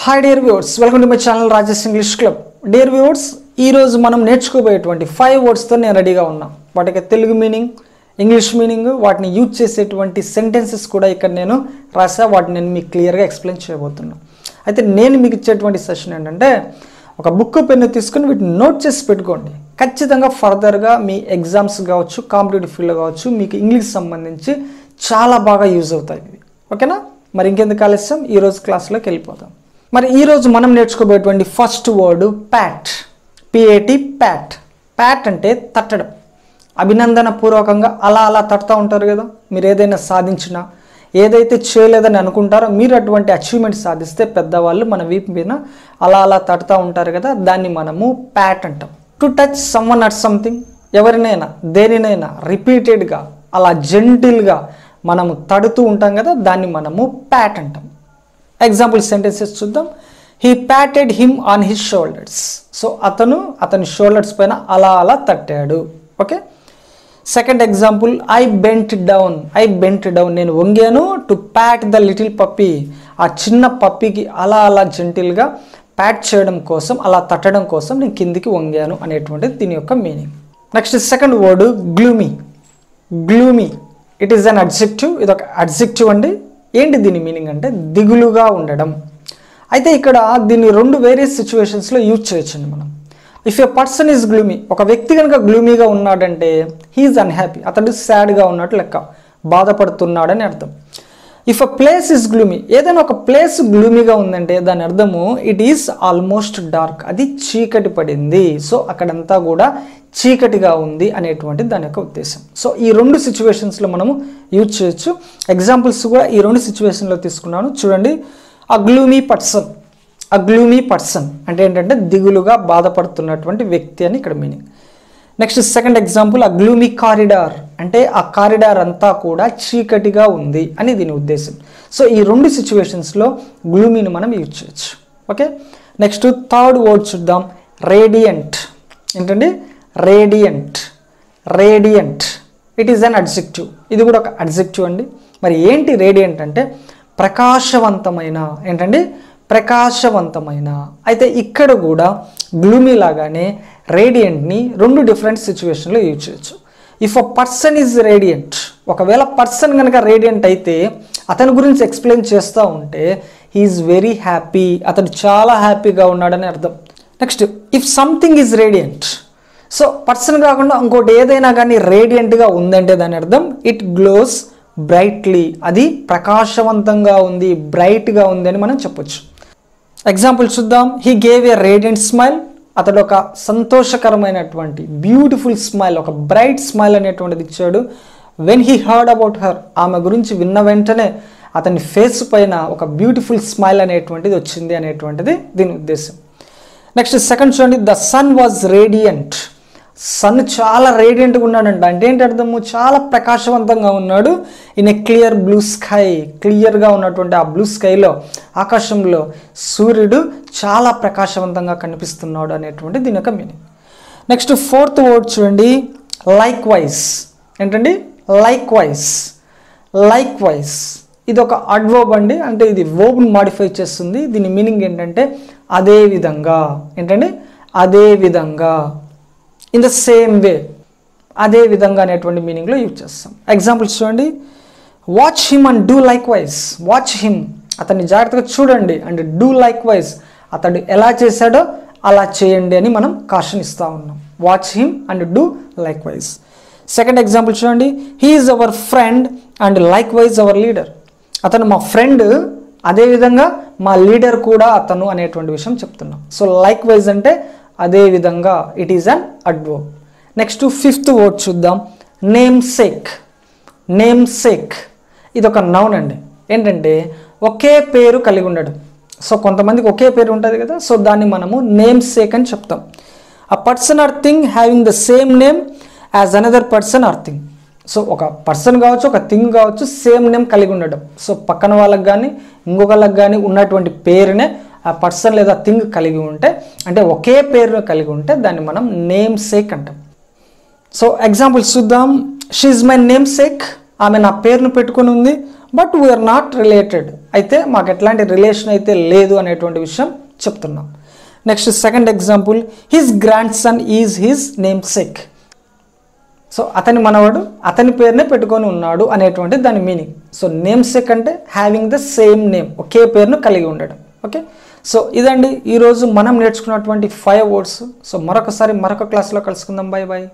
Hi dear viewers, welcome to my channel Rajesh English club. Dear viewers, ఈరోజు మనం నేర్చుకోబోయేటువంటి 5 వర్డ్స్తో నేను రెడీగా ఉన్నా. వాటికి తెలుగు మీనింగ్, ఇంగ్లీష్ మీనింగ్, వాటిని యూజ్ చేసేటువంటి సెంటెన్సెస్ కూడా ఇక్కడ నేను రాసా. వాటిని నేను మీకు క్లియర్గా ఎక్స్ప్లెయిన్ చేయబోతున్నా. అయితే నేను మీకు ఇచ్చేటువంటి సెషన్ ఏంటంటే, ఒక బుక్ పెన్ను తీసుకుని వీటిని నోట్ చేసి పెట్టుకోండి. ఖచ్చితంగా ఫర్దర్గా మీ ఎగ్జామ్స్ కావచ్చు, కాంపిటేటివ్ ఫీల్డ్ కావచ్చు, మీకు ఇంగ్లీష్ సంబంధించి చాలా బాగా యూజ్ అవుతాయి ఇవి. ఓకేనా? మరి ఇంకెందుకు ఆలస్యం, ఈరోజు క్లాస్లోకి వెళ్ళిపోతాం. మరి ఈరోజు మనం నేర్చుకోబోయేటువంటి first word pat. P A T, pat. Pat అంటే తట్టడం. అభినందన పూర్వకంగా అలా అలా తట్టుతూ ఉంటారు కదా. మీరు ఏదైనా సాధించినా, ఏదైతే చేయలేదని అనుకుంటారో, మీరు అటువంటి అచీవ్మెంట్ సాధిస్తే పెద్దవాళ్ళు మన వీపు మీద అలా అలా తట్టుతూ ఉంటారు కదా, దాన్ని మనము ప్యాట్ అంటాం. To touch someone at something, ఎవరినైనా దేనినైనా రిపీటెడ్గా అలా జెంటిల్గా మనము తడుతూ ఉంటాం కదా, దాన్ని మనము ప్యాట్ అంటాం. ఎగ్జాంపుల్ సెంటెన్సెస్ చూద్దాం. He patted him on his shoulders. So అతని షోల్డర్స్ పైన అలా అలా తట్టాడు. Okay. Second example, I bent down. నేను వంగాను. To pat the little puppy, ఆ చిన్న పప్పీకి అలా అలా జెంటిల్గా ప్యాట్ చేయడం కోసం, అలా తట్టడం కోసం నేను కిందికి వంగాను అనేటువంటిది దీని యొక్క meaning. Next second word gloomy. It is an adjective. ఇది ఒక అడ్జెక్టివ్ అండి. ఏంటి దీని మీనింగ్ అంటే దిగులుగా ఉండడం. అయితే ఇక్కడ దీన్ని 2 వేరియస్ సిచ్యువేషన్స్లో యూజ్ చేయొచ్చండి మనం. If a person is gloomy, ఒక వ్యక్తి కనుక గ్లూమీగా ఉన్నాడంటే హీఈస్ అన్హ్యాపీ, అతడు సాడ్గా ఉన్నట్టు లెక్క, బాధపడుతున్నాడని అర్థం. If a place is gloomy, ఏదైనా ఒక ప్లేస్ గ్లూమీగా ఉందంటే దాని అర్థము ఇట్ ఈస్ ఆల్మోస్ట్ డార్క్, అది చీకటి పడింది. సో అక్కడంతా కూడా చీకటిగా ఉంది అనేటువంటి దాని యొక్క ఉద్దేశం. సో ఈ 2 సిచ్యువేషన్స్లో మనము యూజ్ చేయొచ్చు. ఎగ్జాంపుల్స్ కూడా ఈ 2 సిచ్యువేషన్లో తీసుకున్నాను. చూడండి. అ గ్లూమీ పర్సన్ అంటే ఏంటంటే దిగులుగా బాధపడుతున్నటువంటి వ్యక్తి అని ఇక్కడ మీనింగ్. నెక్స్ట్ సెకండ్ ఎగ్జాంపుల్, అ గ్లూమీ కారిడార్ అంటే ఆ కారిడార్ అంతా కూడా చీకటిగా ఉంది అని దీని ఉద్దేశం. సో ఈ 2 సిచ్యువేషన్స్లో గ్లూమీని మనం యూజ్ చేయొచ్చు. ఓకే. నెక్స్ట్ థర్డ్ వర్డ్ చూద్దాం. రేడియంట్. ఏంటండి? Radiant. It is an adjective. ఇది కూడా ఒక అడ్జెక్టివ్ అండి. మరి ఏంటి రేడియంట్ అంటే ప్రకాశవంతమైన. ఏంటండి? ప్రకాశవంతమైన. అయితే ఇక్కడ కూడా గ్లూమీ లాగానే రేడియంట్ని 2 డిఫరెంట్ సిచ్యువేషన్లో యూజ్ చేయొచ్చు. If a person is radiant, ఒకవేళ పర్సన్ కనుక రేడియంట్ అయితే అతని గురించి ఎక్స్ప్లెయిన్ చేస్తూ ఉంటే హీఈస్ వెరీ హ్యాపీ, అతడు చాలా హ్యాపీగా ఉన్నాడని అర్థం. Next, if something is radiant, so person కాకుండా ఇంకోటి ఏదైనా కానీ రేడియంట్గా ఉందంటే దాని అర్థం ఇట్ గ్లోస్ బ్రైట్లీ, అది ప్రకాశవంతంగా ఉంది, బ్రైట్గా ఉంది అని మనం చెప్పొచ్చు. ఎగ్జాంపుల్ చూద్దాం. He gave a radiant smile, అతడు ఒక సంతోషకరమైనటువంటి బ్యూటిఫుల్ స్మైల్, ఒక బ్రైట్ స్మైల్ అనేటువంటిది ఇచ్చాడు. When he heard about her, ఆమె గురించి విన్న వెంటనే అతని ఫేస్ పైన ఒక బ్యూటిఫుల్ స్మైల్ అనేటువంటిది వచ్చింది అనేటువంటిది దీని ఉద్దేశం. నెక్స్ట్ సెకండ్ చూడండి. The sun was radiant. Sun చాలా రేడియంట్గా ఉన్నాడంట. అంటే ఏంటి అర్థము? చాలా ప్రకాశవంతంగా ఉన్నాడు. In a clear blue sky, క్లియర్గా ఉన్నటువంటి ఆ బ్లూ స్కైలో, ఆకాశంలో సూర్యుడు చాలా ప్రకాశవంతంగా కనిపిస్తున్నాడు అనేటువంటి దీని యొక్క మీనింగ్. నెక్స్ట్ ఫోర్త్ వర్డ్ చూడండి. Likewise. ఏంటండి? Likewise. ఇది ఒక అడ్వర్బ్ అండి. అంటే ఇది వర్బ్ని మాడిఫై చేస్తుంది. దీని మీనింగ్ ఏంటంటే అదే విధంగా. ఏంటండి? అదే విధంగా. ఇన్ ద సేమ్ వే, అదే విధంగా అనేటువంటి మీనింగ్లో యూజ్ చేస్తాం. ఎగ్జాంపుల్స్ చూడండి. Watch him and do like wise. Watch him, అతన్ని జాగ్రత్తగా చూడండి. అండ్ డూ లైక్ వైజ్, అతడు ఎలా చేశాడో అలా చేయండి అని మనం కాషన్ ఇస్తూ ఉన్నాం. Watch him and do likewise. Second example చూడండి. He is our friend and likewise our leader. అతను మా ఫ్రెండ్, అదేవిధంగా మా లీడర్ కూడా అతను అనేటువంటి విషయం చెప్తున్నాం. సో లైక్ వైజ్ అంటే అదే విధంగా, it is an adverb. Next fifth word చూద్దాం. Namesake. ఇది ఒక నౌన్ అండి. ఏంటంటే ఒకే పేరు కలిగి ఉండడం. సో కొంతమందికి ఒకే పేరు ఉంటుంది కదా, సో దాన్ని మనము నేమ్ సేక్ అని చెప్తాం. A person are thing having the same name as another person are thing. So ఒక పర్సన్ కావచ్చు, ఒక థింగ్ కావచ్చు, సేమ్ నేమ్ కలిగి ఉండడం. సో పక్కన వాళ్ళకి కానీ ఇంకొకళ్ళకి కానీ ఉన్నటువంటి పేరునే ఆ పర్సన్ లేదా థింగ్ కలిగి ఉంటే, అంటే ఒకే పేరును కలిగి ఉంటే దాన్ని మనం నేమ్ సేక్ అంటాం. సో ఎగ్జాంపుల్స్ చూద్దాం. She is my name sake, ఆమె నా పేరును పెట్టుకుని ఉంది. బట్ వీఆర్ నాట్ రిలేటెడ్, అయితే మాకు ఎట్లాంటి రిలేషన్ అయితే లేదు అనేటువంటి విషయం చెప్తున్నాం. Next second example, his grand son is his name sake. So అతని మనవడు అతని పేరునే పెట్టుకొని ఉన్నాడు అనేటువంటి దాని మీనింగ్. సో నేమ్ సేక్ అంటే హ్యావింగ్ ద సేమ్ నేమ్, ఒకే పేరును కలిగి ఉండడం. ఓకే, సో ఇదండి ఈరోజు మనం నేర్చుకున్నటువంటి 5 వర్డ్స్. సో మరొక క్లాస్లో కలుసుకుందాం. Bye bye.